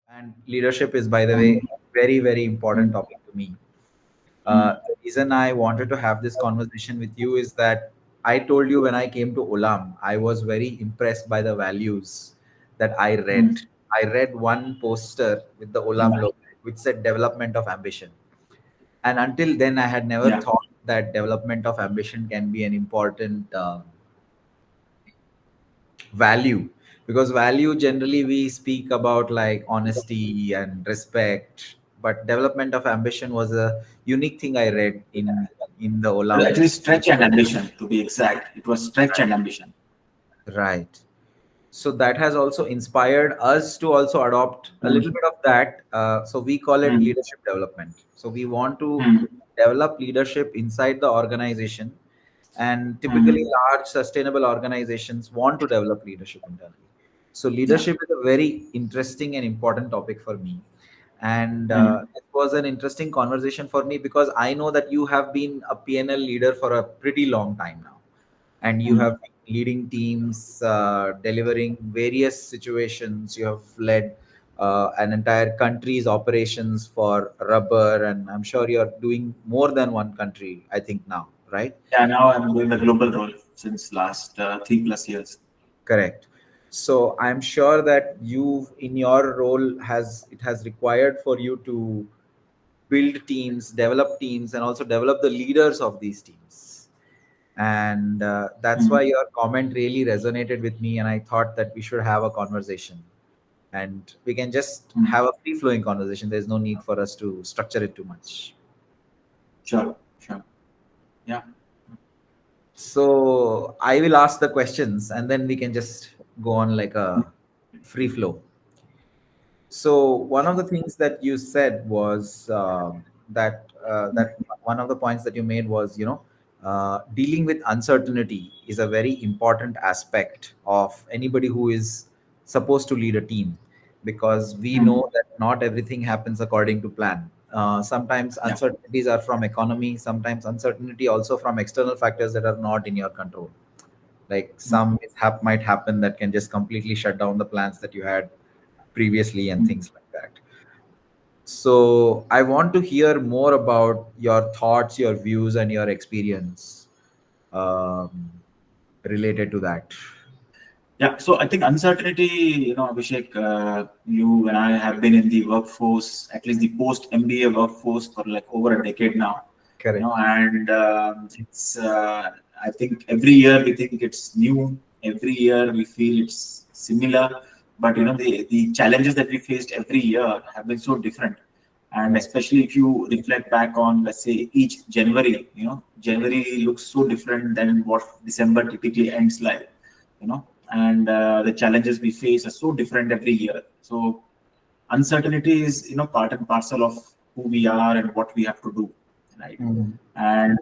And leadership is, by the way, very, very important topic to me. The reason I wanted to have this conversation with you is that I told you when I came to Olam, I was very impressed by the values that I read. I read one poster with the Olam logo, which said development of ambition. And until then, I had never Yeah, thought that development of ambition can be an important value, because value generally we speak about like honesty and respect, but development of ambition was a unique thing I read in the Olam. actually stretch and ambition to be exact. It was stretch and ambition. Right. So that has also inspired us to also adopt a little bit of that. So we call it Mm. leadership development. So we want to Mm. develop leadership inside the organization, and typically Mm. large sustainable organizations want to develop leadership internally. So Yeah. leadership is a very interesting and important topic for me, and Mm. it was an interesting conversation for me because I know that you have been a PNL leader for a pretty long time now, and you have Mm. been leading teams, delivering various situations. You have led an entire country's operations for rubber, and I'm sure you're doing more than one country, I think now, right? Yeah, now I'm doing the global role since last 3+ years. Correct. So I'm sure that you, in your role, has required for you to build teams, develop teams, and also develop the leaders of these teams. And that's why Mm. your comment really resonated with me, and I thought that we should have a conversation, and we can just Mm. have a free flowing conversation. There's no need for us to structure it too much. Sure, sure. Yeah. So I will ask the questions, and then we can just go on like a free flow. So one of the things that you said was that one of the points that you made was, dealing with uncertainty is a very important aspect of anybody who is supposed to lead a team, because we Mm. know that not everything happens according to plan. Sometimes Yeah. uncertainties are from economy, sometimes uncertainty also from external factors that are not in your control, like Mm. some might happen that can just completely shut down the plans that you had previously and Mm. things like that. So I want to hear more about your thoughts, your views, and your experience um, related to that. Yeah, so I think uncertainty, Abhishek, you and I have been in the workforce, at least the post MBA workforce, for like over a decade now. Correct. And it's, I think every year we think it's new, every year we feel it's similar, but the challenges that we faced every year have been so different. And Right. especially if you reflect back on, let's say, each January, January looks so different than what December typically ends like, and the challenges we face are so different every year. So uncertainty is, part and parcel of who we are and what we have to do, right? Mhm. And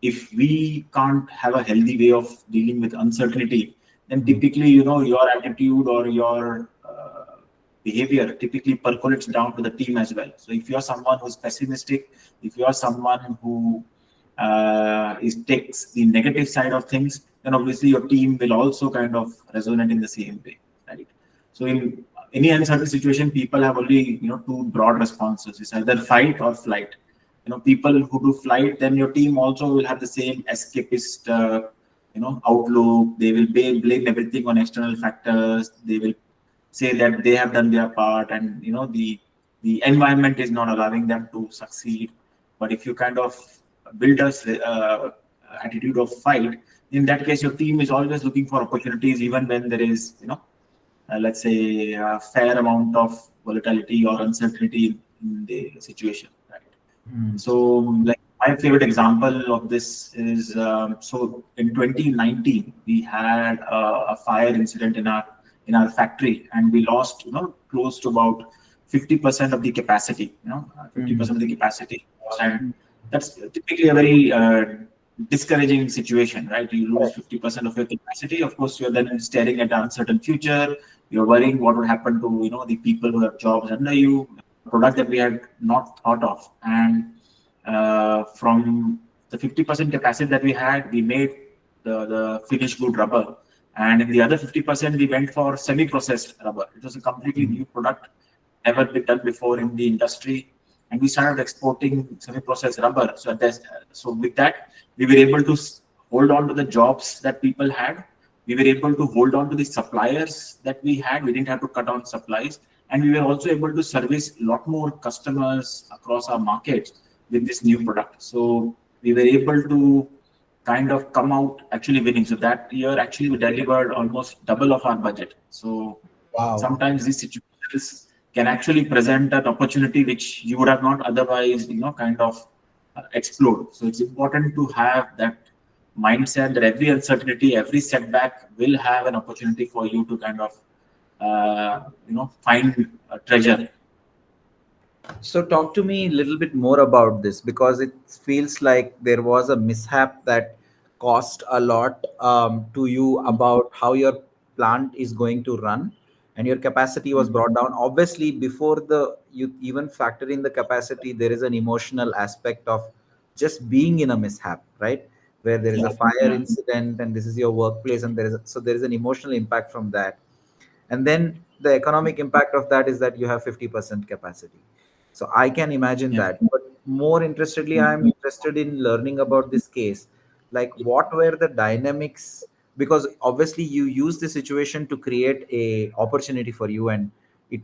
if we can't have a healthy way of dealing with uncertainty, then Mhm. typically, your attitude or your behavior typically percolates down to the team as well. So if you're someone who's pessimistic, if you're someone who takes the negative side of things, then obviously your team will also kind of resonate in the same way, right? So in any uncertain situation, people have only two broad responses: it's either fight or flight. People who do flight, then your team also will have the same escapist outlook. They will blame everything on external factors. They will say that they have done their part, and the environment is not allowing them to succeed. But if you kind of build a attitude of fight, in that case your team is always looking for opportunities, even when there is let's say a fair amount of volatility or uncertainty in the situation, right? Mhm. So, like, my favorite example of this is, so in 2019 we had a fire incident in our factory, and we lost close to about 50% of the capacity. 50% Mhm. of the capacity, and that's typically a very discouraging situation, right? You lose Correct. 50% of your capacity. Of course, you're then staring at an uncertain future. You're worrying what will happen to the people who have jobs under you, product that we had not thought of. And from the 50% capacity that we had, we made the finished good rubber. And in the other 50%, we went for semi-processed rubber. It was a completely Mhm. new product. never been done before in the industry, and we started exporting semi-processed rubber. So with that, we were able to hold on to the jobs that people had. We were able to hold on to the suppliers that we had. We didn't have to cut down supplies, and we were also able to service a lot more customers across our markets with this new product. So we were able to kind of come out actually winning. So that year, actually, we delivered almost double of our budget. So Wow. sometimes these situations can actually present an opportunity which you would have not otherwise, kind of explored. So it's important to have that mindset that every uncertainty, every setback will have an opportunity for you to kind of, find a treasure. So talk to me a little bit more about this, because it feels like there was a mishap that cost a lot to you about how your plant is going to run, and your capacity was brought down. Obviously, before the you even factor in the capacity, there is an emotional aspect of just being in a mishap, right? Where there is a Yeah, fire yeah, incident and this is your workplace, and there is an emotional impact from that. And then the economic impact of that is that you have 50% capacity. So I can imagine yeah. that. But more interestedly, I'm interested in learning about this case. Like, what were the dynamics? Because obviously you use the situation to create a opportunity for you, and it,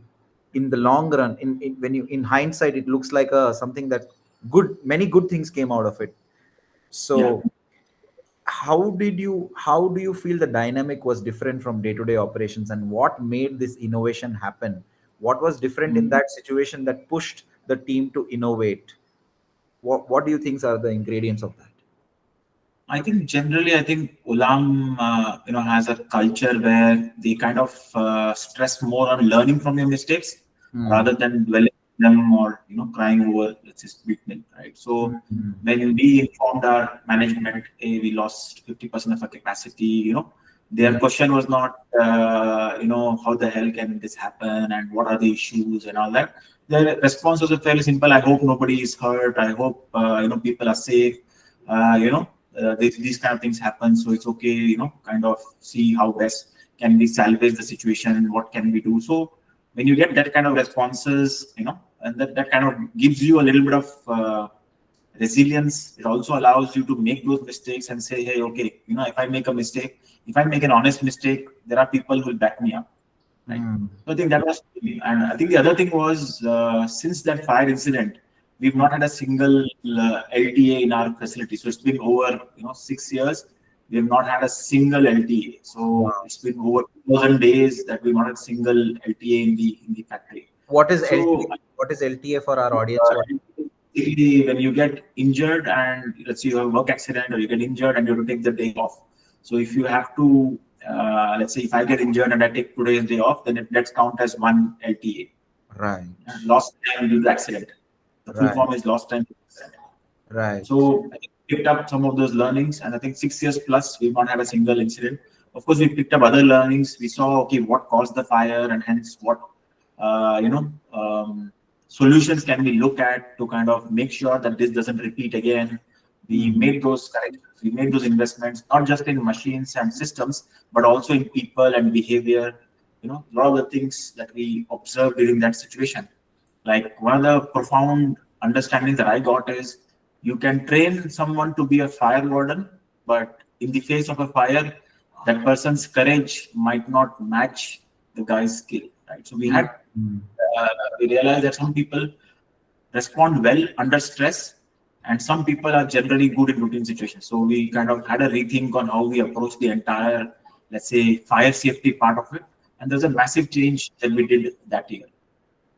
in the long run, when you, in hindsight, it looks like a something that good, many good things came out of it. Yeah. So how do you feel the dynamic was different from day to day operations, and what made this innovation happen? What was different in Mm. that situation that pushed the team to innovate? What do you think are the ingredients of that? I think generally, I think Olam, has a culture where they kind of stress more on learning from your mistakes Hmm. rather than dwelling on them or crying over, let's say, sweetness, right? So Hmm. when we informed our management, hey, we lost 50% of our capacity, their Hmm. question was not, how the hell can this happen and what are the issues and all that. Their response was fairly simple. I hope nobody is hurt. I hope people are safe. These kind of things happen, so it's okay. Kind of see how best can we salvage the situation and what can we do. So when you get that kind of responses, and that kind of gives you a little bit of resilience. It also allows you to make those mistakes and say, hey, okay, if I make a mistake, if I make an honest mistake, there are people who will back me up, right? Hmm. So I think that was, and I think the other thing was since that fire incident, we've not had a single LTA in our facility. So it's been over 6 years. We have not had a single LTA. So Wow. it's been over 2,000 days that we've not had a single LTA in the factory. What is So LTA? What is LTA for our audience? What? basically, when you get injured and let's say you have a work accident or you get injured and you have to take the day off. So if you have to, let's say if I get injured and I take today's day off, then that's count as one Right. LTA, lost time due to accident. The full Right. form is lost time due to accident. Right. So I think we picked up some of those learnings, and I think 6 years plus we've not had a single incident. Of course, we picked up other learnings. We saw okay what caused the fire, and hence what solutions can we look at to kind of make sure that this doesn't repeat again. We Hmm. made those corrections. We made those investments not just in machines and systems, but also in people and behavior. A lot of the things that we observed during that situation. Like one of the profound understandings that I got is you can train someone to be a fire warden, but in the face of a fire, that person's courage might not match the guy's skill. Right. So Hmm. we realized that some people respond well under stress, and some people are generally good in routine situations. So we kind of had a rethink on how we approach the entire, let's say, fire safety part of it. And there's a massive change that we did that year.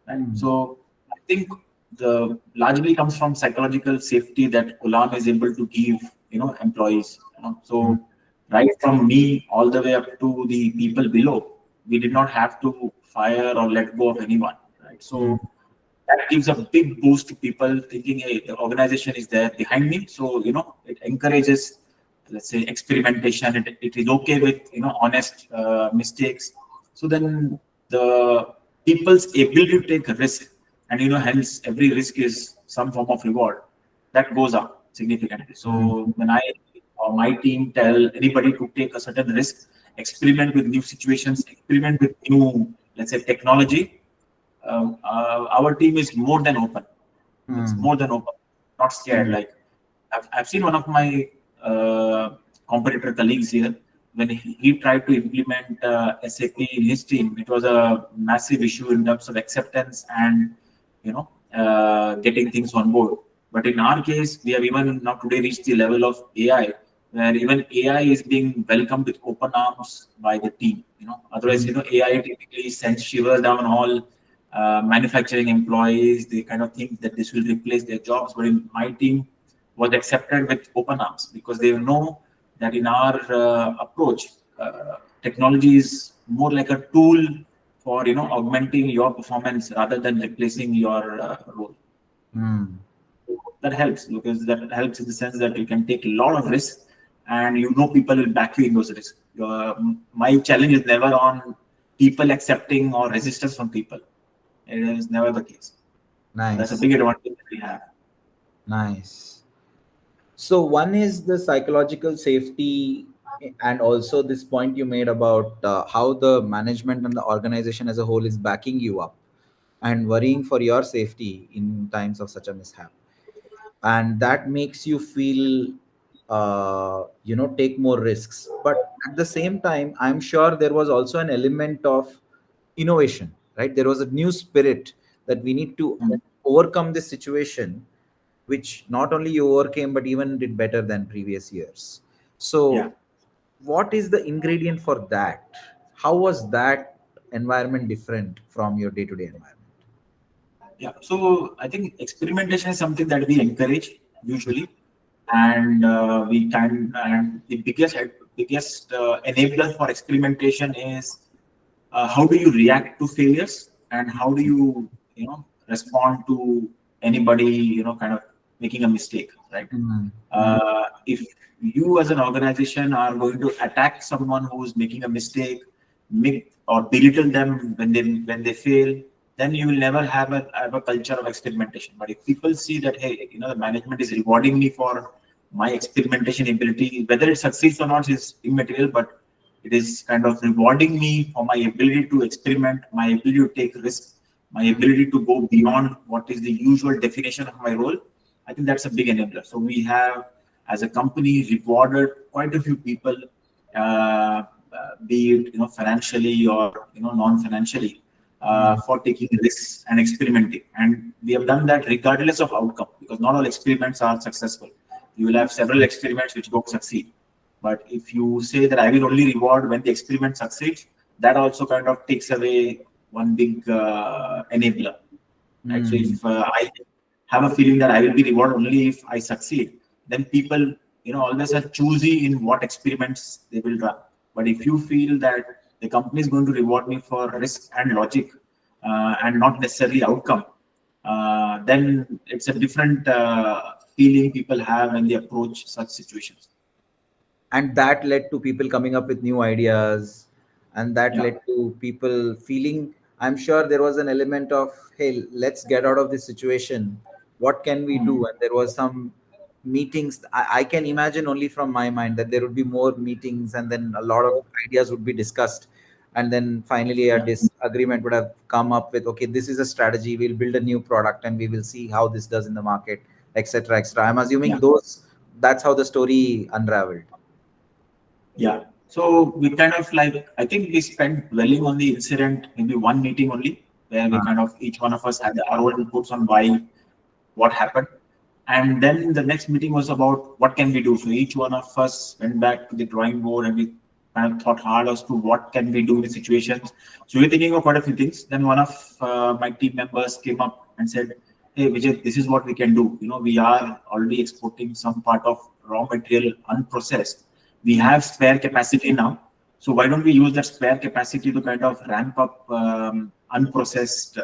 Right? Hmm. So I think the largely comes from psychological safety that Olam is able to give, employees. Hmm. So right from me all the way up to the people below, we did not have to fire or let go of anyone. Right. Hmm. So that gives a big boost to people thinking, hey, the organization is there behind me. So, it encourages, let's say, experimentation. It is okay with, honest mistakes. So then the people's ability to take a risk, and, hence every risk is some form of reward, that goes up significantly. Hmm. So when I or my team tell anybody to take a certain risk, experiment with new situations, experiment with new, let's say, technology, our team is more than open. It's Hmm. more than open, not scared. Like I've seen one of my competitor colleagues here, when he tried to implement SAP in his team, it was a massive issue in terms of acceptance and getting things on board. But in our case, we have even now today reached the level of AI, where even AI is being welcomed with open arms by the team. Otherwise, Hmm. AI typically sends shivers down all manufacturing employees. They kind of think that this will replace their jobs. But in my team, was accepted with open arms because they know that in our approach, technology is more like a tool for augmenting your performance rather than replacing your role. Hmm. That helps because that helps in the sense that you can take a lot of risk and people will back you in those risks. My challenge is never on people accepting or resistance from people. It is never the case. That's a Nice. big advantage that we have. Nice. So one is the psychological safety, and also this point you made about how the management and the organization as a whole is backing you up and worrying for your safety in times of such a mishap, and that makes you feel take more risks. But at the same time, I'm sure there was also an element of innovation, right? There was a new spirit that we need to Mm. overcome this situation, which not only you overcame but even did better than previous years. Yeah. So what is the ingredient for that? How was that environment different from your day-to-day environment? Yeah, so I think experimentation is something that we encourage usually, and we can. And the biggest enabler for experimentation is how do you react to failures, and how do you respond to anybody kind of making a mistake, right? Mm, mm, If you as an organization are going to attack someone who's making a mistake, make or belittle them when they fail, then you will never have a culture of experimentation. But if people see that, hey, the management is rewarding me for my experimentation ability, whether it succeeds or not is immaterial, but it is kind of rewarding me for my ability to experiment, my ability to take risks, my ability to go beyond what is the usual definition of my role. I think that's a big enabler. So we have, as a company, rewarded quite a few people, uh, be it financially or non-financially, mm. for taking risks and experimenting. And we have done that regardless of outcome, because not all experiments are successful. You will have several experiments which don't succeed. But if you say that I will only reward when the experiment succeeds, that also kind of takes away one big enabler, right? So Mm. if I have a feeling that I will be rewarded only if I succeed, then people, always are choosy in what experiments they will run. But if you feel that the company is going to reward me for risk and logic, and not necessarily outcome, then it's a different feeling people have when they approach such situations. And that led to people coming up with new ideas, and that Yeah. led to people feeling, I'm sure there was an element of, hey, let's get out of this situation, what can we Mm. do? And there was some meetings. I can imagine only from my mind that there would be more meetings, and then a lot of ideas would be discussed, and then finally a Yeah. disagreement would have come up with, okay, this is a strategy, we'll build a new product and we will see how this does in the market, etc., etc. I'm assuming Yeah. those, that's how the story unraveled. Yeah. So we kind of like, I think we spent dwelling on the incident, maybe one meeting only, where we kind of, each one of us had our own inputs on why, what happened. And then the next meeting was about what can we do. So each one of us went back to the drawing board and we kind of thought hard as to what can we do in situations. So we were thinking of quite a few things. Then one of my team members came up and said, hey, Vijeth, this is what we can do. We are already exporting some part of raw material unprocessed. We Mm, have spare capacity now. So why don't we use that spare capacity to kind of ramp up semi-processed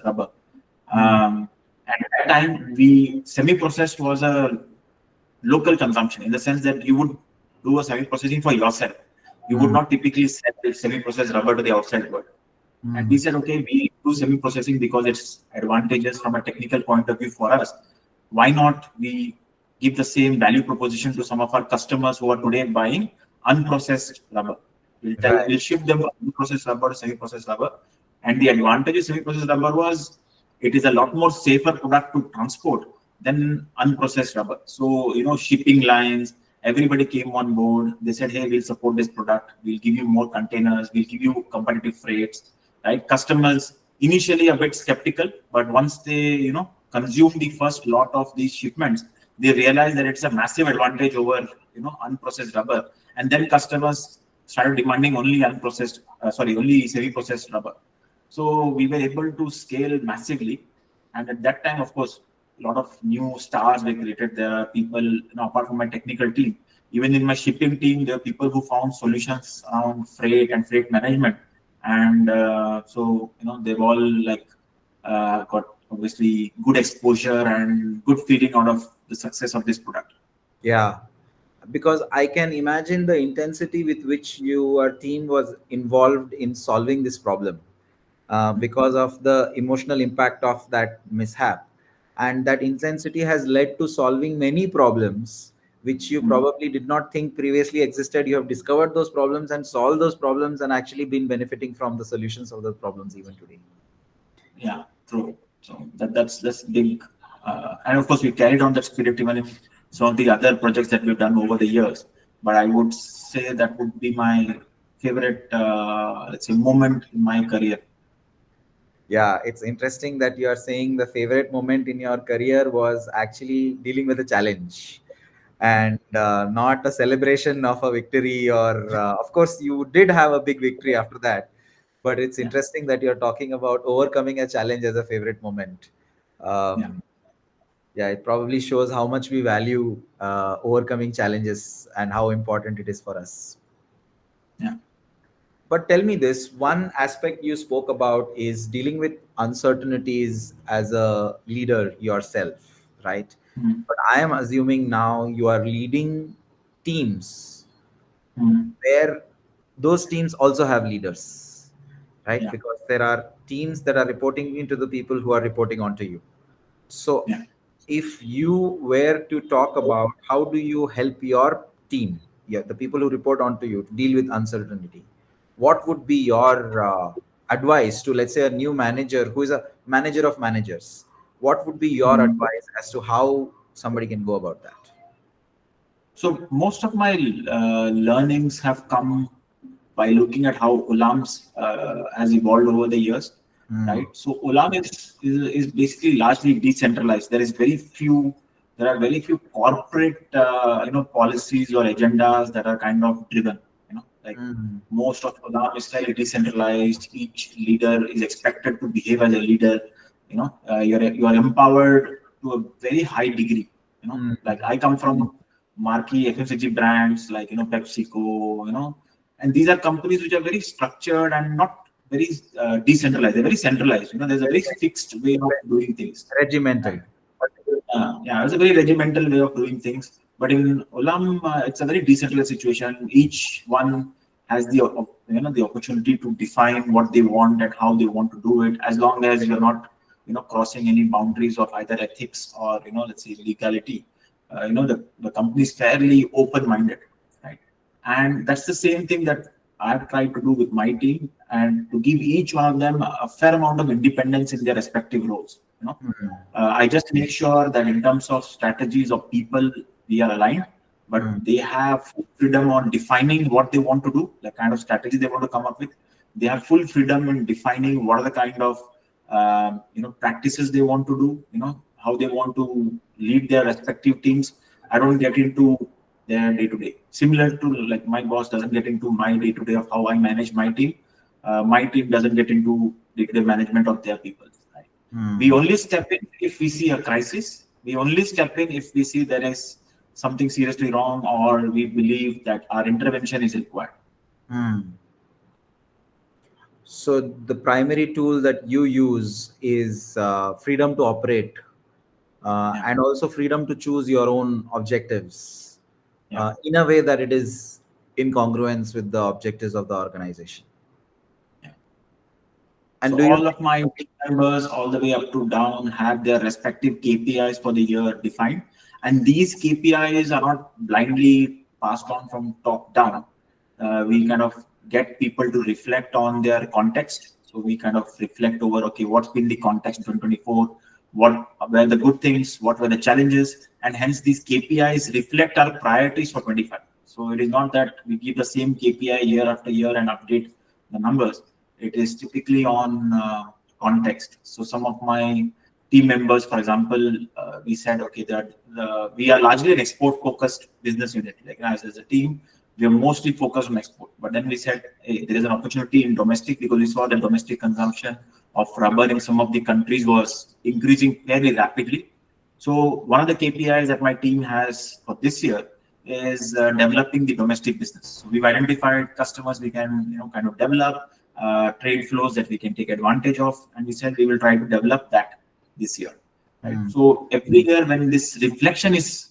rubber. mm, Um, at that time, we semi-processed was a local consumption in the sense that you would do a semi-processing for yourself. You would mm, not typically sell semi-processed rubber to the outside world. And we mm. said, okay, we do semi-processing because it's advantageous from a technical point of view for us. Why not we give the same value proposition to some of our customers who are today buying unprocessed rubber? We'll Right. ship them unprocessed rubber, semi-processed rubber, And the advantage of semi-processed rubber was it is a lot more safer product to transport than unprocessed rubber. So, shipping lines, everybody came on board. They said, hey, we'll support this product. We'll give you more containers. We'll give you competitive freights, right? Customers initially a bit skeptical, but once they, consume the first lot of these shipments, they realize that it's a massive advantage over, unprocessed rubber. And then customers started demanding only semi-processed rubber. So we were able to scale massively. And at that time, of course, a lot of new stars were created. There are people, apart from my technical team, even in my shipping team, there are people who found solutions around freight and freight management. And so, they've all got obviously good exposure and good feeling out of the success of this product. Yeah, because I can imagine the intensity with which your team was involved in solving this problem, because of the emotional impact of that mishap. And that intensity has led to solving many problems which you probably did not think previously existed. You have discovered those problems and solved those problems and actually been benefiting from the solutions of those problems even today. Yeah, true. So that's big. And of course, we carried on that spirit even in some of the other projects that we've done over the years. But I would say that would be my favorite, let's say, moment in my career. Yeah, it's interesting that you are saying the favorite moment in your career was actually dealing with a challenge and not a celebration of a victory. Or, of course, you did have a big victory after that. But it's Yeah, interesting that you're talking about overcoming a challenge as a favorite moment. yeah, Um, yeah, it probably shows how much we value overcoming challenges and how important it is for us. yeah. But tell me this, one aspect you spoke about is dealing with uncertainties as a leader yourself, right? Mm, But I am assuming now you are leading teams mm, where those teams also have leaders, right? yeah, Because there are teams that are reporting into the people who are reporting onto you. So, yeah. if you were to talk about how do you help your team, yeah, the people who report onto you, to deal with uncertainty, what would be your advice to, let's say, a new manager who is a manager of managers? What would be your Mm. advice as to how somebody can go about that? So most of my learnings have come by looking at how Olam's has evolved over the years, Hmm. right? So Olam is basically largely decentralized. There are very few corporate policies or agendas that are kind of driven. Like Hmm. most of Olam is fairly decentralized. Each leader is expected to behave as a leader. You are empowered to a very high degree. Hmm. Like I come from marquee FMCG brands like PepsiCo, and these are companies which are very structured and not very decentralized. They're very centralized. There's a very fixed way of doing things, Regimental. right? Yeah, it's a very regimental way of doing things. But in Olam, it's a very decentralized situation. Each one has the opportunity to define what they want and how they want to do it, as long as you're not crossing any boundaries of either ethics or let's say legality. The company is fairly open-minded, right? And that's the same thing that I've tried to do with my team, and to give each one of them a fair amount of independence in their respective roles. Hmm. I just make sure that in terms of strategies of people, we are aligned, but Hmm. they have full freedom on defining what they want to do, the kind of strategy they want to come up with. They have full freedom in defining what are the kind of practices they want to do. How they want to lead their respective teams. I don't get into their day to day. Similar to like my boss doesn't get into my day to day of how I manage my team. My team doesn't get into day to day management of their people. Right? We Hmm. only step in if we see a crisis. We only step in if we see there is something seriously wrong or we believe that our intervention is required. Hmm. So the primary tool that you use is freedom to operate, Yeah, and also freedom to choose your own objectives yeah, in a way that it is in congruence with the objectives of the organization. yeah. And So do you all of my team members, all the way up to down, have their respective KPIs for the year defined, and these KPIs are not blindly passed on from top down. We kind of get people to reflect on their context. So So we kind of reflect over, okay, what's been the context in 2024, what were the good things, what were the challenges, and hence these KPIs reflect our priorities for 25. So it is not that we keep the same KPI year after year and update the numbers. It is typically on context. So some of my team members, for example, we said, okay, that we are largely an export-focused business unit. Like as a team, we are mostly focused on export. But then we said, hey, there is an opportunity in domestic because we saw that domestic consumption of rubber in some of the countries was increasing fairly rapidly. So one of the KPIs that my team has for this year is developing the domestic business. So we've identified customers we can, kind of develop, trade flows that we can take advantage of, and we said we will try to develop that this year. Right. So every year when this reflection is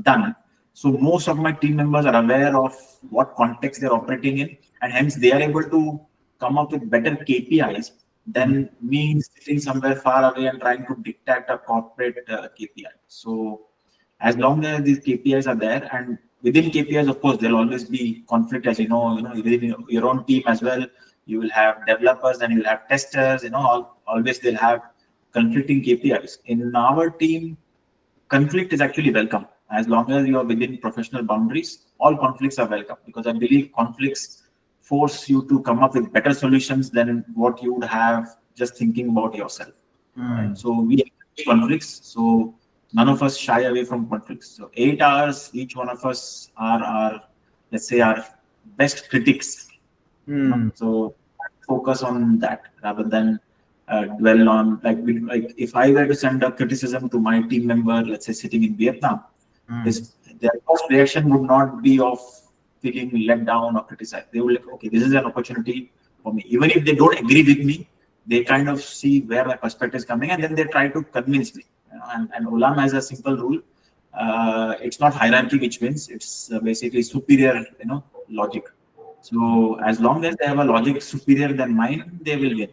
done, so most of my team members are aware of what context they're operating in, and hence they are able to come up with better KPIs than me sitting somewhere far away and trying to dictate a corporate KPI. So as long as these KPIs are there, and within KPIs, of course, there'll always be conflict, as within your own team as well. You will have developers and you'll have testers. Always they'll have conflicting KPIs. In our team, conflict is actually welcome as long as you are within professional boundaries. All conflicts are welcome because I believe conflicts force you to come up with better solutions than what you would have just thinking about yourself. Right? So we have conflicts. So none of us shy away from conflicts. So 8 hours, each one of us are let's say, our best critics. So focus on that rather than dwell on like if I were to send a criticism to my team member, let's say sitting in Vietnam, their first reaction would not be of feeling let down or criticized. They would like, okay, this is an opportunity for me. Even if they don't agree with me, they kind of see where my perspective is coming, and then they try to convince me. And Olam has a simple rule: it's not hierarchy which wins; it's basically superior, logic. So as long as they have a logic superior than mine, they will win.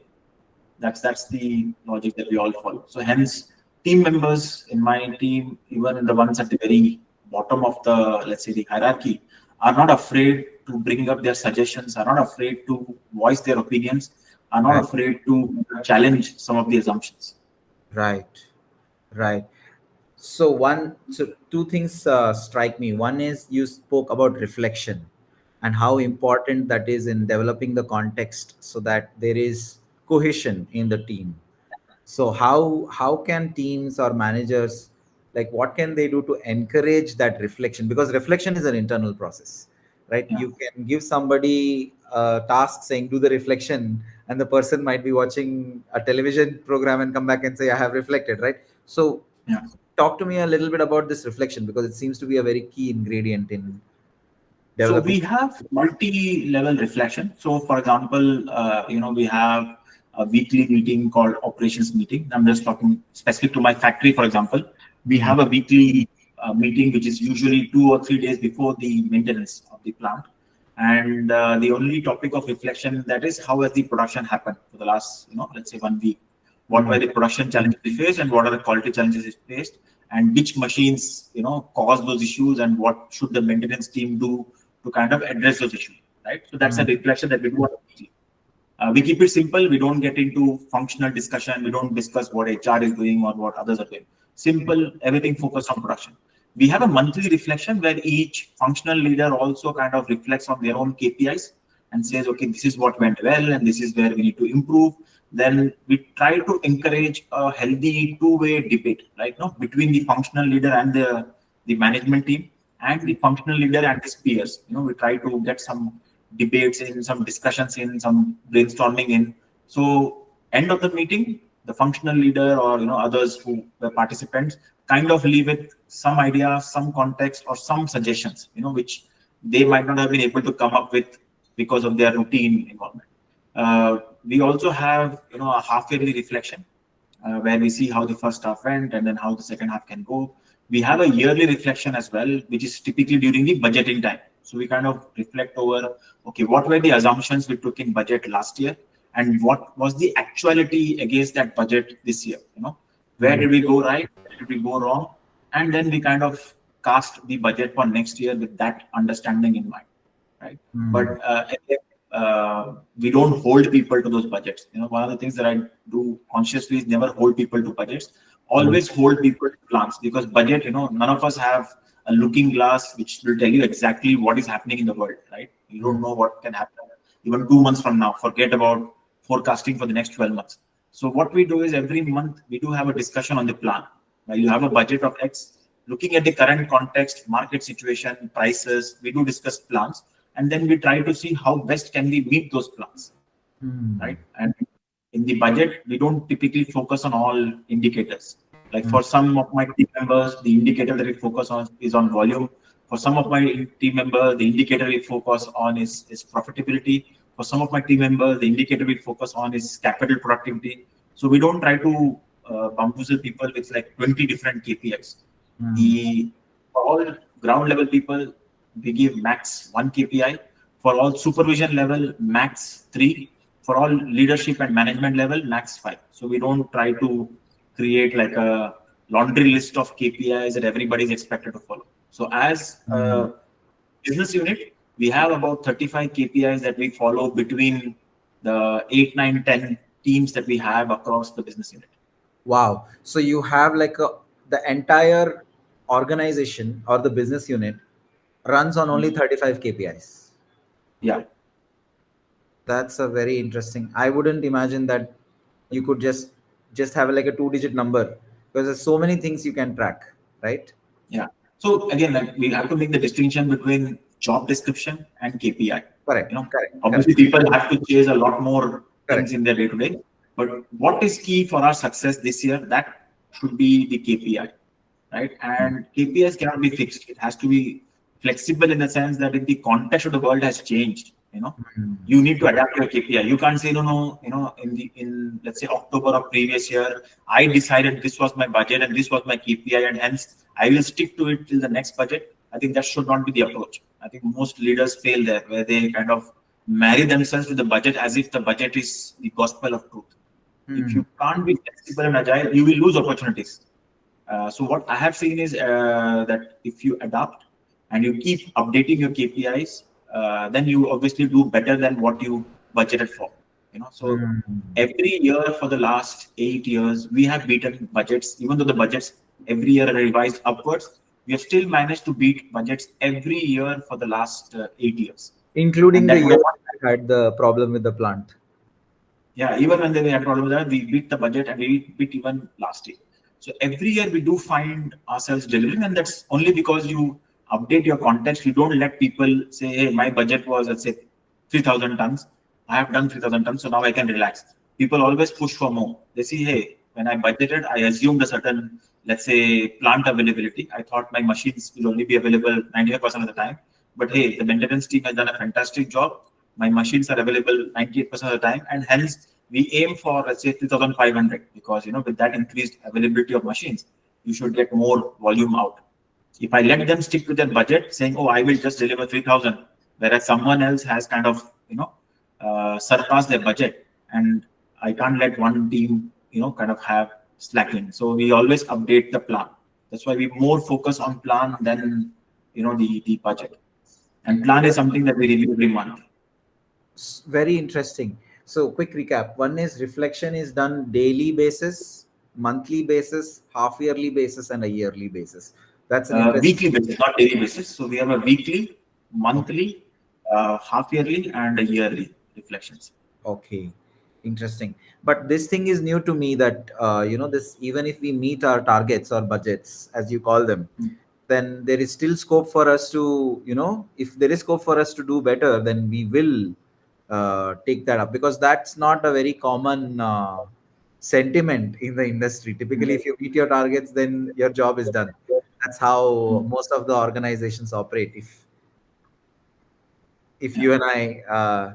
That's the logic that we all follow. So hence, team members in my team, even the ones at the very bottom of the, let's say, the hierarchy, are not afraid to bring up their suggestions, are not afraid to voice their opinions, are not afraid to challenge some of the assumptions. Right. So two things strike me. One is you spoke about reflection and how important that is in developing the context so that there is cohesion in the team. So how can teams or managers, like, what can they do to encourage that reflection? Because reflection is an internal process, right? Yeah. You can give somebody a task saying do the reflection, and the person might be watching a television program and come back and say I have reflected, right? So Yeah. talk to me a little bit about this reflection, because it seems to be a very key ingredient in So developing. we have multi-level reflection. So for example, we have a weekly meeting called operations meeting. I'm just talking specific to my factory, for example. We have a weekly meeting, which is usually 2 or 3 days before the maintenance of the plant. And the only topic of reflection that is how has the production happened for the last, let's say 1 week. What were the production challenges we faced, and what are the quality challenges we faced, and which machines, cause those issues, and what should the maintenance team do to kind of address those issues, right? So that's a reflection that we do on a weekly. We keep it simple. We don't get into functional discussion. We don't discuss what HR is doing or what others are doing. Simple, everything focused on production. We have a monthly reflection where each functional leader also kind of reflects on their own KPIs and says, okay, this is what went well and this is where we need to improve. Then we try to encourage a healthy two-way debate, right? Between the functional leader and the management team, and the functional leader and his peers. We try to get some debates in, some discussions in, some brainstorming in. So end of the meeting, the functional leader or others who were participants kind of leave with some idea, some context, or some suggestions, which they might not have been able to come up with because of their routine involvement. We also have a half-yearly reflection where we see how the first half went and then how the second half can go. We have a yearly reflection as well, which is typically during the budgeting time. So we kind of reflect over, okay, what were the assumptions we took in budget last year, and what was the actuality against that budget this year? Where did we go right? Where did we go wrong? And then we kind of cast the budget for next year with that understanding in mind, right? But we don't hold people to those budgets. One of the things that I do consciously is never hold people to budgets. Always hold people to plans, because budget, none of us have a looking glass which will tell you exactly what is happening in the world, right? You don't know what can happen even 2 months from now. Forget about forecasting for the next 12 months. So what we do is every month we do have a discussion on the plan. Now you have a budget of X, looking at the current context, market situation, prices, we do discuss plans, and then we try to see how best can we meet those plans, right? And in the budget, we don't typically focus on all indicators. Like for some of my team members, the indicator that we focus on is on volume. For some of my team members, the indicator we focus on is profitability. For some of my team members, the indicator we focus on is capital productivity. So we don't try to bamboozle people with like 20 different KPIs. For all ground level people, we give max 1 KPI. For all supervision level, max 3. For all leadership and management level, max 5. So we don't try to create like a laundry list of KPIs that everybody is expected to follow. So as a business unit, we have about 35 KPIs that we follow between the 8, 9, 10 teams that we have across the business unit. Wow. So you have like the entire organization or the business unit runs on only 35 KPIs. Yeah. That's a very interesting. I wouldn't imagine that you could just have like a 2-digit number, because there's so many things you can track, right? Yeah. So again, like we have to make the distinction between job description and KPI. Correct. Correct. Obviously, people have to chase a lot more Correct. things in their day-to-day. But what is key for our success this year? That should be the KPI, right? And KPIs cannot be fixed. It has to be flexible in the sense that if the context of the world has changed, you need to adapt your KPI. You can't say no. In let's say October of previous year, I decided this was my budget and this was my KPI, and hence I will stick to it till the next budget. I think that should not be the approach. I think most leaders fail there, where they kind of marry themselves to the budget as if the budget is the gospel of truth. If you can't be flexible and agile, you will lose opportunities. So what I have seen is that if you adapt and you keep updating your KPIs, then you obviously do better than what you budgeted for. So every year for the last 8 years, we have beaten budgets. Even though the budgets every year are revised upwards, we have still managed to beat budgets every year for the last 8 years. Including the year I had the problem with the plant. Yeah, even when they had problem with that, we beat the budget and we beat even last year. So every year we do find ourselves delivering, and that's only because you update your context. You don't let people say, hey, my budget was, let's say, 3,000 tons. I have done 3,000 tons, so now I can relax. People always push for more. They say, hey, when I budgeted, I assumed a certain, let's say, plant availability. I thought my machines will only be available 95% of the time. But hey, the maintenance team has done a fantastic job. My machines are available 98% of the time. And hence, we aim for, let's say, 3,500. Because, with that increased availability of machines, you should get more volume out. If I let them stick to their budget, saying, oh, I will just deliver 3,000, whereas someone else has kind of, surpassed their budget, and I can't let one team, kind of have slacking. So we always update the plan. That's why we more focus on plan than, the budget. And plan is something that we review every month. Very interesting. So quick recap. One is reflection is done daily basis, monthly basis, half-yearly basis, and a yearly basis. That's an weekly basis, not daily basis. So we have a weekly, monthly, half-yearly, and a yearly reflections. Okay, interesting. But this thing is new to me that this, even if we meet our targets or budgets, as you call them, then there is still scope for us to, if there is scope for us to do better, then we will take that up, because that's not a very common sentiment in the industry. Typically, if you meet your targets, then your job is done. That's how most of the organizations operate. If you and I,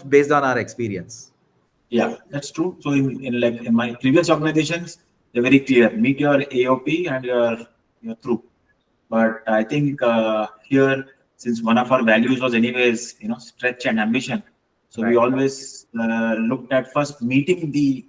based on our experience. Yeah, that's true. So in my previous organizations, they're very clear: meet your AOP and you're through. But I think here, since one of our values was anyways, stretch and ambition, so we always looked at first meeting the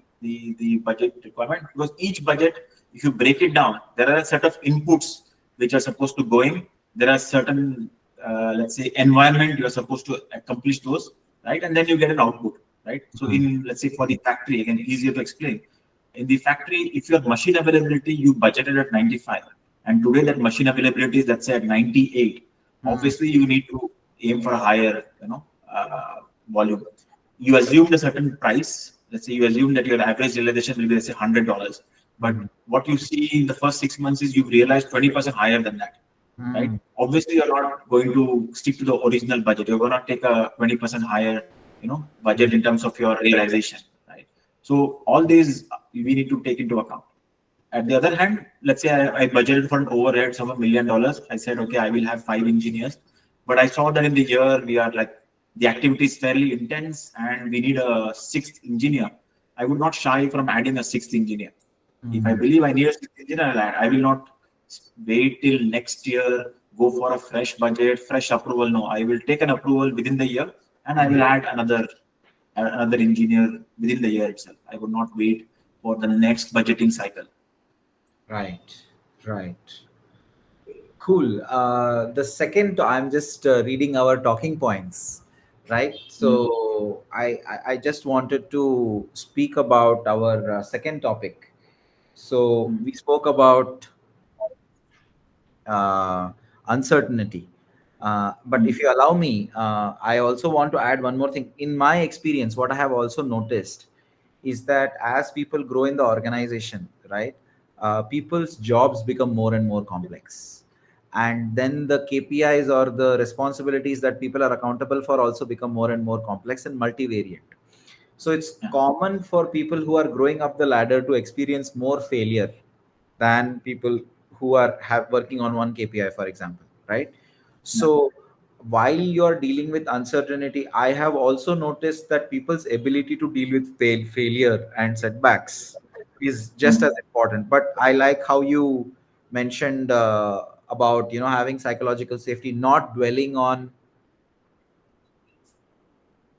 budget requirement, because each budget, if you break it down, there are a set of inputs which are supposed to go in. There are certain, let's say, environment you are supposed to accomplish those. right? And then you get an output, right? So Mm. in, let's say, for the factory, again, easier to explain. In the factory, if your machine availability you budgeted at 95, and today that machine availability is, let's say, at 98, Mm. obviously you need to aim for a higher, volume. You assumed a certain price. Let's say you assume that your average realization will be, let's say, $100, but Mm. what you see in the first 6 months is you've realized 20% higher than that, right? Mm. Obviously, you're not going to stick to the original budget. You're going to take a 20% higher, budget in terms of your realization, right? So all these we need to take into account. At the other hand, let's say I budgeted for an overhead of $1 million. I said, okay, I will have 5 engineers, but I saw that in the year we are like the activity is fairly intense and we need a sixth engineer. I would not shy from adding a sixth engineer. If I Mm. believe I need a sixth engineer, I'll add. I will not wait till next year, go for a fresh budget, fresh approval. No, I will take an approval within the year and I will add another engineer within the year itself. I would not wait for the next budgeting cycle. Right, right. Cool. The second, I'm just reading our talking points, right? Mm. So I just wanted to speak about our second topic. So Mm. we spoke about uh, uncertainty. But if Mm. you allow me, I also want to add one more thing. In my experience, what I have also noticed is that as people grow in the organization, right, people's jobs become more and more complex. And then the KPIs or the responsibilities that people are accountable for also become more and more complex and multivariate. So it's Yeah. common for people who are growing up the ladder to experience more failure than people who are have working on one KPI, for example, right? Yeah. So while you're dealing with uncertainty, I have also noticed that people's ability to deal with failure and setbacks is just as Mm. important. But I like how you mentioned about having psychological safety, not dwelling on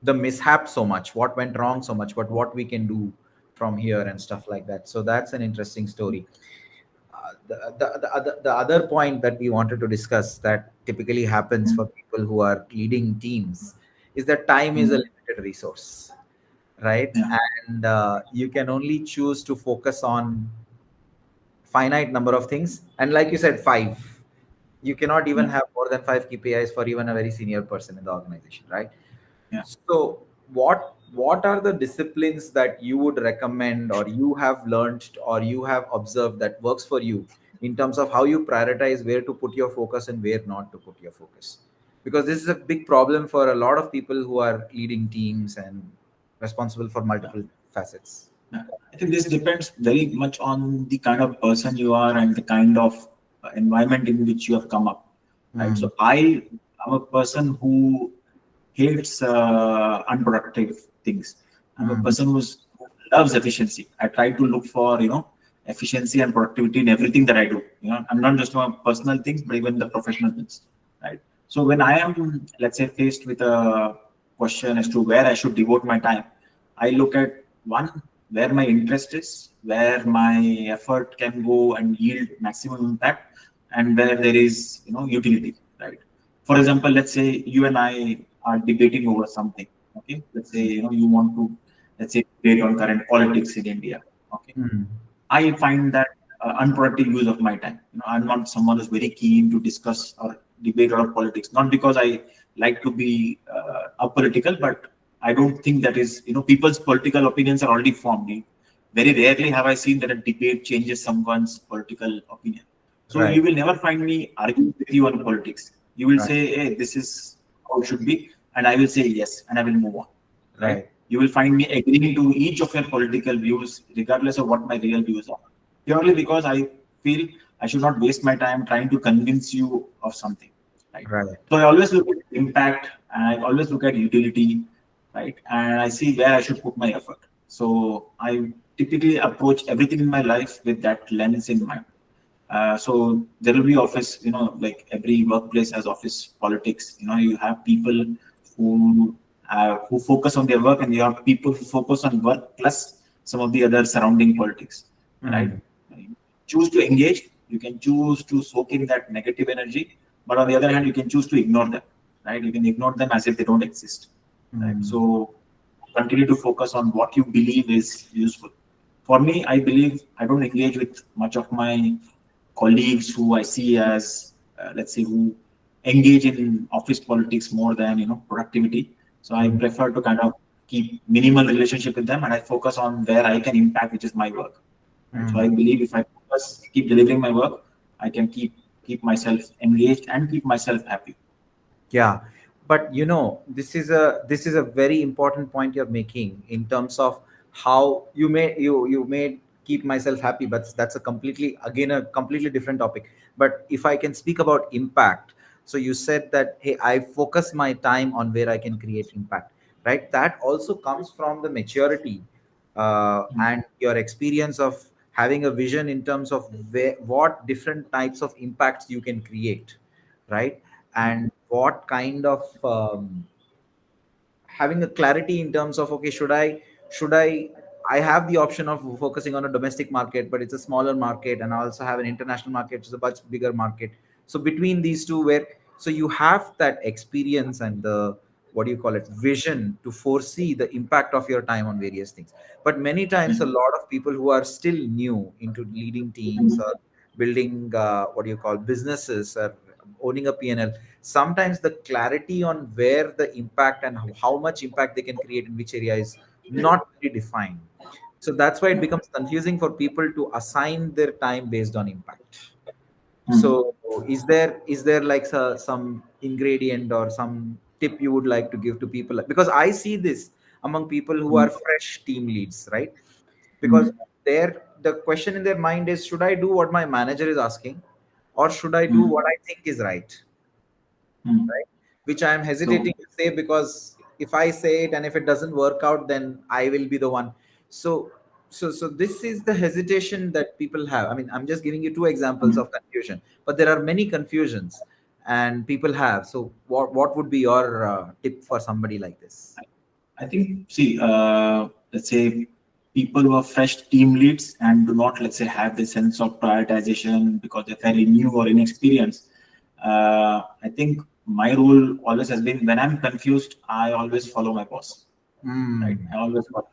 the mishap so much, what went wrong so much, but what we can do from here and stuff like that. So that's an interesting story. The other point that we wanted to discuss that typically happens for people who are leading teams is that time is a Mm. limited resource, right? Yeah. And you can only choose to focus on finite number of things. And like you said, five. You cannot even Yeah. have more than five KPIs for even a very senior person in the organization, right? Yeah. So, what are the disciplines that you would recommend, or you have learned, or you have observed that works for you in terms of how you prioritize where to put your focus and where not to put your focus? Because this is a big problem for a lot of people who are leading teams and responsible for Yeah. multiple facets. Yeah. I think this depends very much on the kind of person you are and the kind of environment in which you have come up, right? Mm. So I am a person who hates unproductive things. I'm a Mm. person who loves efficiency. I try to look for efficiency and productivity in everything that I do. I'm not just on personal things, but even the professional things, right? So when I am, let's say, faced with a question as to where I should devote my time, I look at one, where my interest is, where my effort can go and yield maximum impact, and where there is utility, right? For example, let's say you and I are debating over something. Okay, let's say you want to, let's say, debate on current politics in India. Okay, Mm. I find that unproductive use of my time. I'm not someone who's very keen to discuss or debate about politics. Not because I like to be apolitical, but I don't think that is, people's political opinions are already formed. Very rarely have I seen that a debate changes someone's political opinion. So Right, you will never find me arguing with you on politics. You will right, say, hey, this is how it should be, and I will say yes, and I will move on, right? right, You will find me agreeing to each of your political views, regardless of what my real views are, purely because I feel I should not waste my time trying to convince you of something, right? right. So I always look at impact and I always look at utility, right? And I see where I should put my effort. So I typically approach everything in my life with that lens in mind. So there will be office, like every workplace has office politics. You have people who focus on their work, and you have people who focus on work plus some of the other surrounding politics, right? Mm. Choose to engage. You can choose to soak in that negative energy, but on the other hand, you can choose to ignore them, right? You can ignore them as if they don't exist. right? Mm. So continue to focus on what you believe is useful. For me, I believe I don't engage with much of my colleagues who I see as, let's say, who engage in office politics more than productivity. So I Mm. prefer to kind of keep minimal relationship with them, and I focus on where I can impact, which is my work. Right. So I Mm. believe if I focus, keep delivering my work, I can keep myself engaged and keep myself happy. Yeah, but this is a very important point you're making in terms of how you made keep myself happy, but that's a completely different topic. But if I can speak about impact, so you said that, hey, I focus my time on where I can create impact, right? That also comes from the maturity and your experience of having a vision in terms of what different types of impacts you can create, right? And what kind of having a clarity in terms of, okay, should I have the option of focusing on a domestic market, but it's a smaller market, and I also have an international market, which is a much bigger market. So between these two, where so you have that experience and the, what do you call it, vision to foresee the impact of your time on various things. But many times a lot of people who are still new into leading teams or building what do you call businesses or owning a P&L, sometimes the clarity on where the impact and how much impact they can create in which area is not very defined. So that's why it becomes confusing for people to assign their time based on impact. Hmm. So is there like some ingredient or some tip you would like to give to people? Because I see this among people who Hmm. are fresh team leads, right? Because Hmm. the question in their mind is, should I do what my manager is asking, or should I do Hmm. what I think is right? Hmm. Right? Which I am So hesitating to say, because if I say it and if it doesn't work out, then I will be the one. So this is the hesitation that people have. I mean, I'm just giving you two examples hmm. of confusion, but there are many confusions and people have. So what would be your tip for somebody like this? I think, see, let's say people who are fresh team leads and do not, let's say, have the sense of prioritization because they're fairly new or inexperienced. I think my rule always has been, when I'm confused, I always follow my boss, right? Mm. I always follow.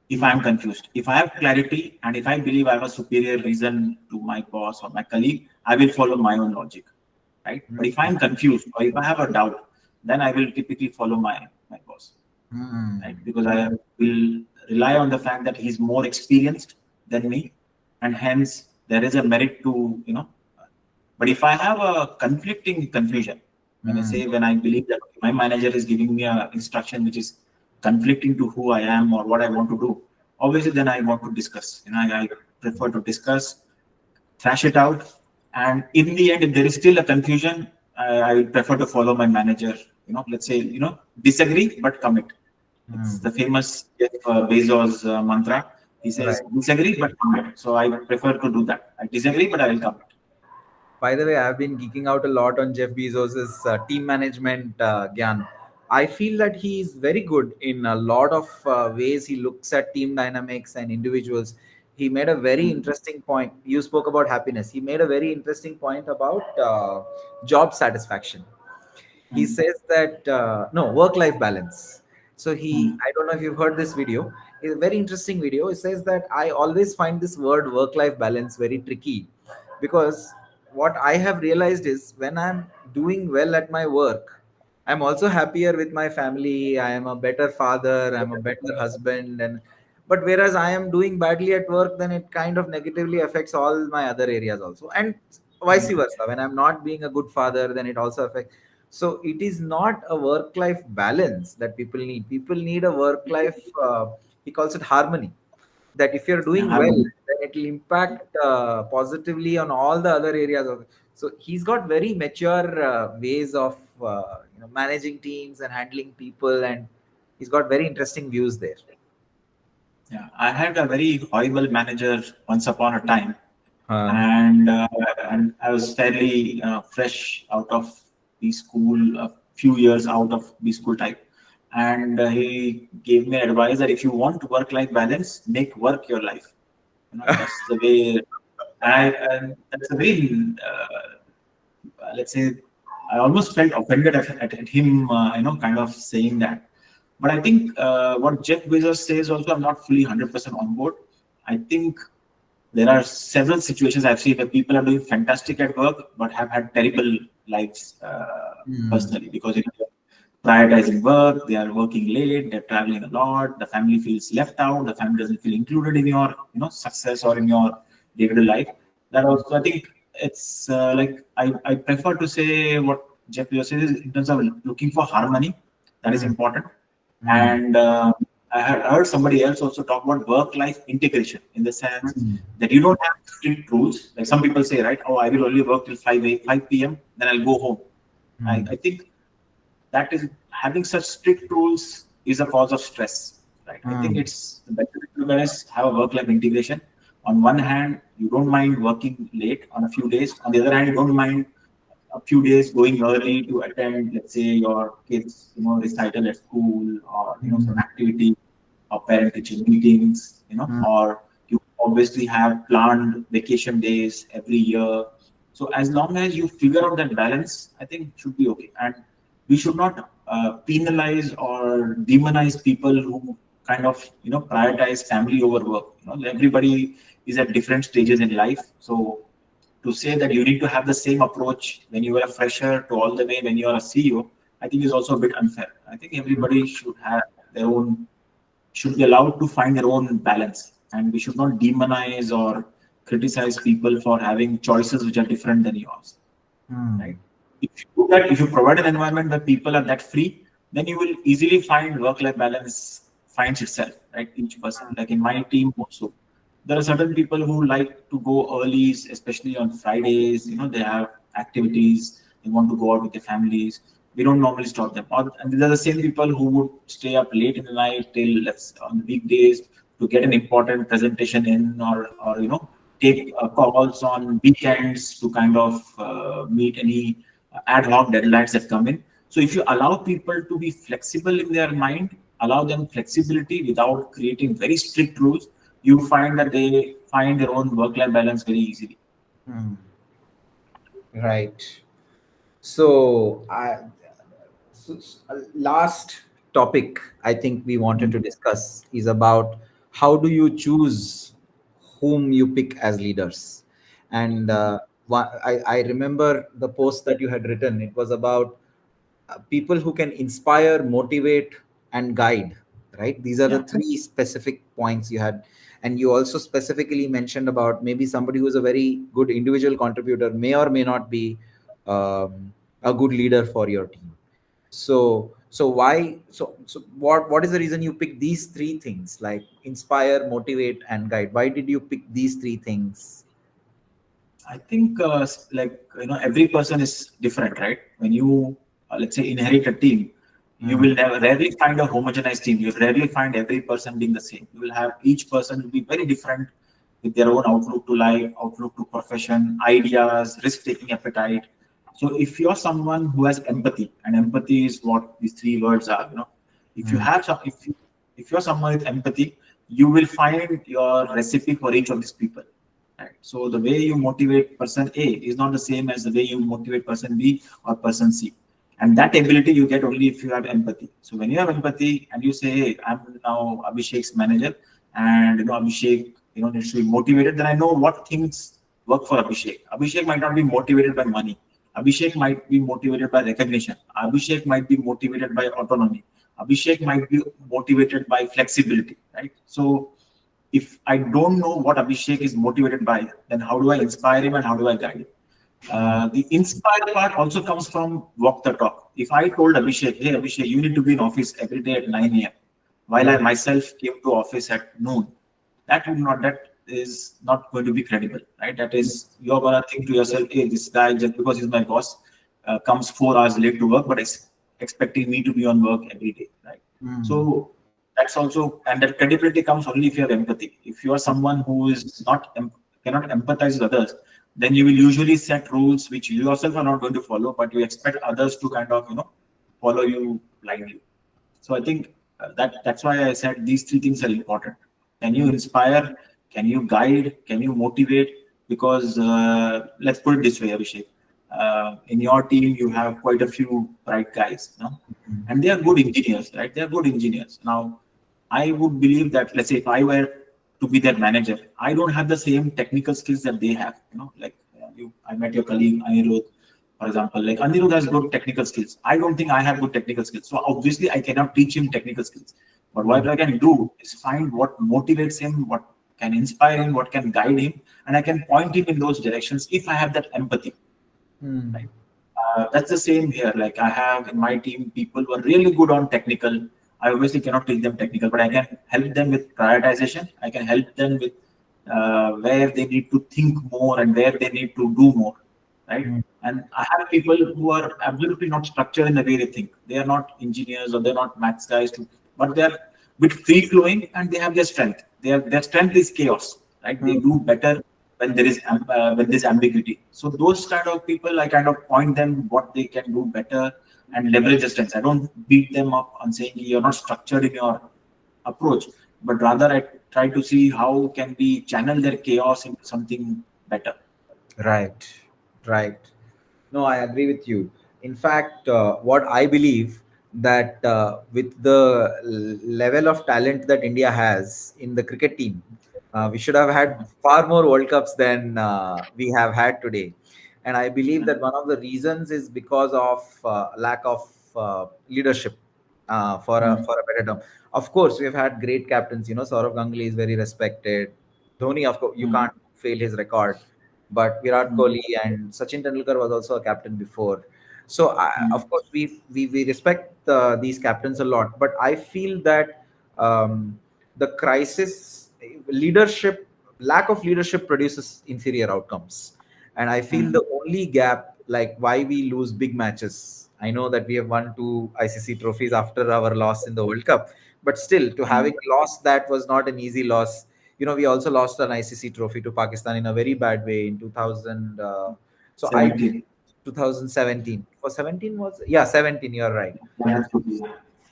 If I'm confused, if I have clarity, and if I believe I have a superior reason to my boss or my colleague, I will follow my own logic, right? But if I'm confused or if I have a doubt, then I will typically follow my boss, right? Mm. Because I will rely on the fact that he's more experienced than me, and hence there is a merit to. But if I have a conflicting confusion, Mm. when I believe that my manager is giving me a instruction which is conflicting to who I am or what I want to do, obviously then I want to discuss. I prefer to discuss, thrash it out, and in the end, if there is still a confusion, I will prefer to follow my manager. Let's say, disagree but commit. It's Mm. the famous Jeff Bezos mantra. He says Right. disagree but commit. So I prefer to do that. I disagree but I will commit. By the way, I've been geeking out a lot on Jeff Bezos's team management gyan. I feel that he is very good in a lot of ways. He looks at team dynamics and individuals. He made a very Mm, interesting point. You spoke about happiness. He made a very interesting point about job satisfaction. He mm, says that no, work life balance. So mm, I don't know if you've heard this video. It's a very interesting video. It says that I always find this word work life balance very tricky, because what I have realized is, when I'm doing well at my work, I'm also happier with my family. I am a better father, I'm a better husband. And but whereas I am doing badly at work, then it kind of negatively affects all my other areas also, and vice mm. versa. When I'm not being a good father, then it also affects. So it is not a work life balance that people need. People need a work life, he calls it harmony, that if you're Yeah, doing well, then it will impact positively on all the other areas of. So he's got very mature ways of managing teams and handling people, and he's got very interesting views there. yeah. I had a very horrible manager once upon a time, uh, and I was fairly fresh out of the school, a few years out of the school type, and he gave me advice that if you want work-life balance, make work your life. That's the way. And that's a very, let's say, I almost felt offended at him, kind of saying that. But I think what Jeff Bezos says also, I'm not fully 100% on board. I think there are several situations I've seen where people are doing fantastic at work but have had terrible lives Mm. personally, because they're prioritizing work, they are working late, they're traveling a lot, the family feels left out, the family doesn't feel included in your success or in your day-to-day life. That also, I think it's I prefer to say what Jeff Bezos says is in terms of looking for harmony. That is Mm. important. Mm. And I had heard somebody else also talk about work-life integration, in the sense Mm. that you don't have strict rules. Like some people say, right? Oh, I will only work till 5 p.m. Then I'll go home. Mm. I think that is, having such strict rules is a cause of stress, right? I think Mm. it's the better to guys have a work-life integration. On one hand, you don't mind working late on a few days. On the other hand, you don't mind a few days going early to attend, let's say, your kids, recital at school, or some Mm. activity or parent-teacher meetings, Mm. or you obviously have planned vacation days every year. So as long as you figure out that balance, I think it should be okay. And we should not penalize or demonize people who kind of prioritize family over work. Everybody is at different stages in life, so to say that you need to have the same approach when you are a fresher to all the way when you are a CEO, I think is also a bit unfair. I think everybody should have their own, should be allowed to find their own balance, and we should not demonize or criticize people for having choices which are different than yours, Mm. right? If you do that, if you provide an environment where people are that free, then you will easily find work-life balance finds itself, right? Each person, like in my team also, there are certain people who like to go early, especially on Fridays. They have activities, they want to go out with their families. We don't normally stop them. And these are the same people who would stay up late in the night till let's on the weekdays to get an important presentation in, or take calls on weekends to kind of meet any ad hoc deadlines that come in. So if you allow people to be flexible in their mind, allow them flexibility without creating very strict rules, you find that they find their own work-life balance very easily. Mm. Right. So, last topic I think we wanted to discuss is about how do you choose whom you pick as leaders. And I remember the post that you had written. It was about people who can inspire, motivate, and guide. Right? These are the Yeah. three specific points you had. And you also specifically mentioned about maybe somebody who's a very good individual contributor may or may not be a good leader for your team. So why, so what is the reason you pick these three things, like inspire, motivate, and guide? Why did you pick these three things? I think every person is different, right? When you let's say inherit a team, you Mm. will never rarely find a homogenized team. You will rarely find every person being the same. You will have each person will be very different with their own outlook to life, outlook to profession, ideas, risk-taking appetite. So if you're someone who has empathy, and empathy is what these three words are, if you Mm. have some, if you're someone with empathy, you will find your recipe for each of these people. Right. So the way you motivate person A is not the same as the way you motivate person B or person C. And that ability you get only if you have empathy. So when you have empathy and you say, hey, I'm now Abhishek's manager, and Abhishek, needs to be motivated, then I know what things work for Abhishek. Abhishek might not be motivated by money. Abhishek might be motivated by recognition. Abhishek might be motivated by autonomy. Abhishek might be motivated by flexibility, right? So if I don't know what Abhishek is motivated by, then how do I inspire him and how do I guide him? Mm. The inspire part also comes from walk the talk. If I told Abhishek, hey Abhishek, you need to be in office every day at 9 a.m., while I Mm. myself came to office at noon, that is not going to be credible, right? That is, you're gonna think to yourself, hey, this guy just because he's my boss comes 4 hours late to work, but expecting me to be on work every day, right? Mm. So that's also, and that credibility comes only if you have empathy. If you are someone who is not cannot empathize with others, then you will usually set rules which you yourself are not going to follow, but you expect others to kind of follow you blindly. So I think that's why I said these three things are important. Can you Mm. inspire? Can you guide? Can you motivate? Because let's put it this way, Abhishek. in your team you have quite a few bright guys, and they are good engineers, right? They are good engineers. Now, I would believe that, let's say, if I were to be their manager, I don't have the same technical skills that they have. Like I met your colleague Anirudh, for example. Like Anirudh has good technical skills. I don't think I have good technical skills. So obviously, I cannot teach him technical skills. But what I can do is find what motivates him, what can inspire him, what can guide him, and I can point him in those directions if I have that empathy. Right? That's the same here. Like I have in my team people who are really good on technical. I obviously cannot teach them technical, but I can help them with prioritization. I can help them with where they need to think more and where they need to do more, right? And I have people who are absolutely not structured in the way they think. They are not engineers or they're not maths guys, but they are a bit free flowing and they have their strength. Their strength is chaos, right? They do better when there is ambiguity. So those kind of people, I kind of point them what they can do better and leverage their strengths. I don't beat them up on saying you're not structured in your approach, but rather I try to see how can we channel their chaos into something better. Right, right. No, I agree with you. In fact, what I believe that with the level of talent that India has in the cricket team, we should have had far more World Cups than we have had today. And I believe that one of the reasons is because of lack of leadership, for a better term. Of course, we've had great captains. Saurav Ganguly is very respected. Dhoni, of course, you can't fail his record, but Virat Kohli and Sachin Tendulkar was also a captain before. So of course we respect these captains a lot, but I feel that the crisis leadership lack of leadership produces inferior outcomes, and I feel the only gap, like why we lose big matches. I know that we have won 2 ICC trophies after our loss in the World Cup, but still, to having lost that was not an easy loss. We also lost an ICC trophy to Pakistan in a very bad way in 2000. So I 17. 2017 for 17 was, yeah, 17. You're right. That could be.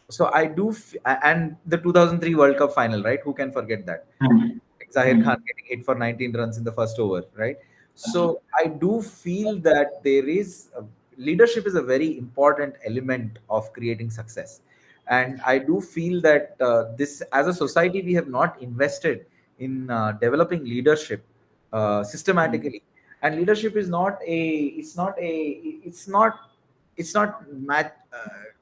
So and the 2003 World Cup final, right? Who can forget that? Hmm. Zahir Hmm. Khan getting hit for 19 runs in the first over, right? So I do feel that leadership is a very important element of creating success, and I do feel that this, as a society, we have not invested in developing leadership systematically. And leadership is not it's not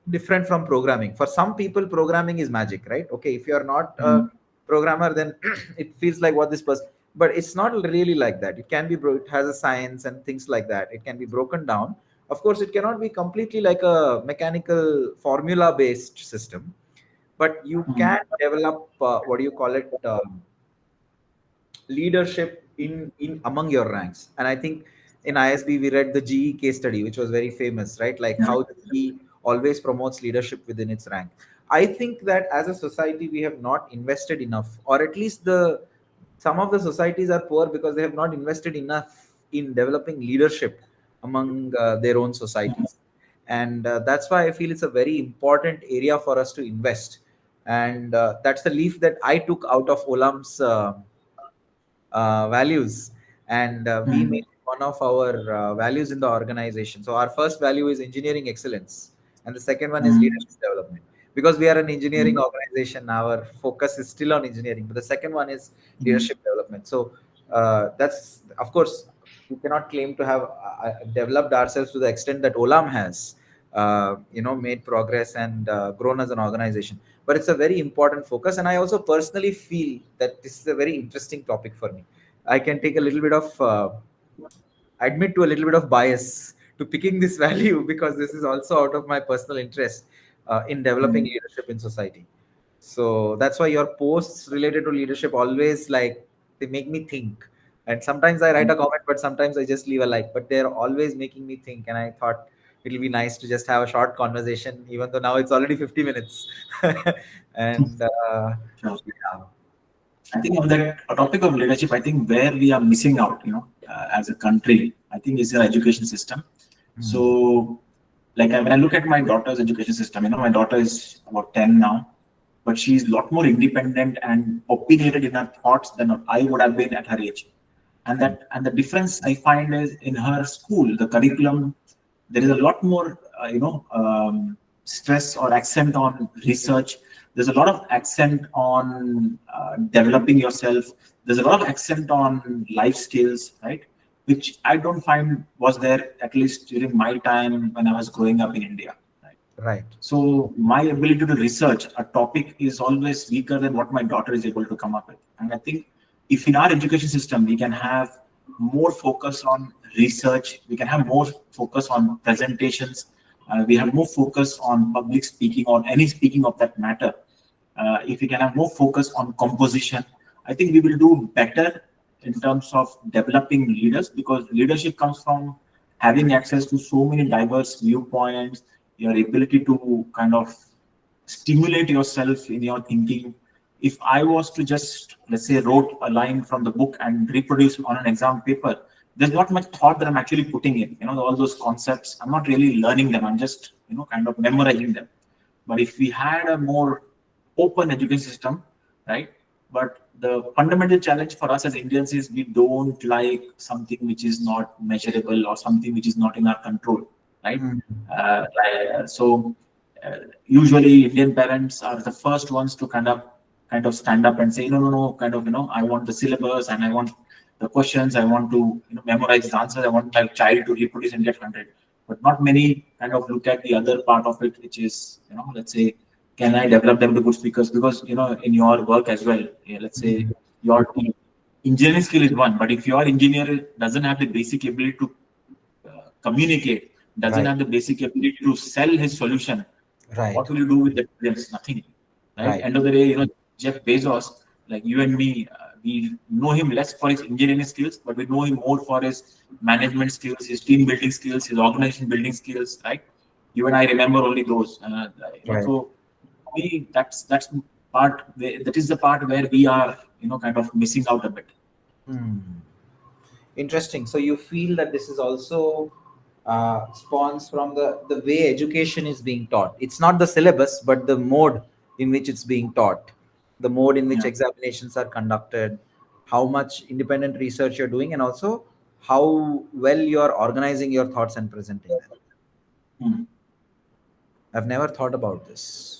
different from programming. For some people, programming is magic, right? Okay, if you are not a programmer, then it feels like what this person, but it's not really like that. It can be it has a science and things like that. It can be broken down. Of course, it cannot be completely like a mechanical formula based system, but you can develop what do you call it, leadership in among your ranks. And I think in ISB we read the GE case study, which was very famous, right? Like how the GE always promotes leadership within its rank. I think that as a society we have not invested enough, or at least the some of the societies are poor because they have not invested enough in developing leadership among their own societies. And that's why I feel it's a very important area for us to invest. And that's the leaf that I took out of Olam's values, and we made one of our values in the organization. So our first value is engineering excellence, and the second one is leadership development. Because we are an engineering organization, our focus is still on engineering, but the second one is leadership development. So that's, of course, we cannot claim to have developed ourselves to the extent that Olam has, made progress and grown as an organization. But it's a very important focus, and I also personally feel that this is a very interesting topic for me. I can take a little bit of admit to a little bit of bias to picking this value, because this is also out of my personal interest in developing leadership in society. So that's why your posts related to leadership always, like, they make me think. And sometimes I write a comment, but sometimes I just leave a like, but they're always making me think. And I thought it'll be nice to just have a short conversation, even though now it's already 50 minutes. And Sure. yeah. I think on that topic of leadership, I think where we are missing out, as a country, I think is our education system. So, like when I look at my daughter's education system, my daughter is about 10 now, but she's a lot more independent and opinionated in her thoughts than I would have been at her age. And the difference I find is in her school, the curriculum, there is a lot more stress or accent on research. There's a lot of accent on developing yourself. There's a lot of accent on life skills, right? Which I don't find was there, at least during my time when I was growing up in India. Right? Right. So my ability to research a topic is always weaker than what my daughter is able to come up with. And I think if in our education system we can have more focus on research, we can have more focus on presentations, we have more focus on public speaking or any speaking of that matter. If we can have more focus on composition, I think we will do better in terms of developing leaders, because leadership comes from having access to so many diverse viewpoints, your ability to kind of stimulate yourself in your thinking. If I was to just, let's say, wrote a line from the book and reproduce on an exam paper, there's not much thought that I'm actually putting in. All those concepts, I'm not really learning them. I'm just, kind of memorizing them. But if we had a more open education system, right? But the fundamental challenge for us as Indians is we don't like something which is not measurable or something which is not in our control, right? Mm. So usually Indian parents are the first ones to kind of stand up and say, no, no, no, kind of, I want the syllabus and I want the questions, I want to memorize the answers, I want my child to reproduce and get 100. But not many kind of look at the other part of it, which is, let's say, can I develop them to good speakers? Because, in your work as well, let's say your team, engineering skill is one, but if your engineer doesn't have the basic ability to communicate, doesn't Right. have the basic ability to sell his solution, Right. what will you do with the brilliance? Nothing, right? Right. End of the day, Jeff Bezos, like you and me, we know him less for his engineering skills, but we know him more for his management skills, his team building skills, his organization building skills, right? You and I remember only those. Right. So me, that's part. That is the part where we are, kind of missing out a bit. Hmm. Interesting. So you feel that this is also spawns from the way education is being taught. It's not the syllabus, but the mode in which it's being taught, the mode in which Yeah. examinations are conducted, how much independent research you're doing, and also how well you're organizing your thoughts and presenting them. Hmm. I've never thought about this.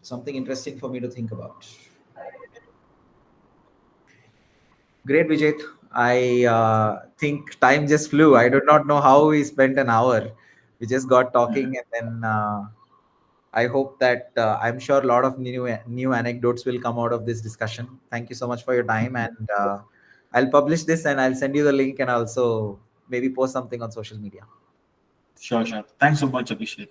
Something interesting for me to think about. Great, Vijay. I think time just flew. I do not know how we spent an hour. We just got Yeah. talking, and then I hope that I'm sure a lot of new anecdotes will come out of this discussion. Thank you so much for your time, and I'll publish this and I'll send you the link, and also maybe post something on social media. Sure, sure. Thanks so much, Abhishek.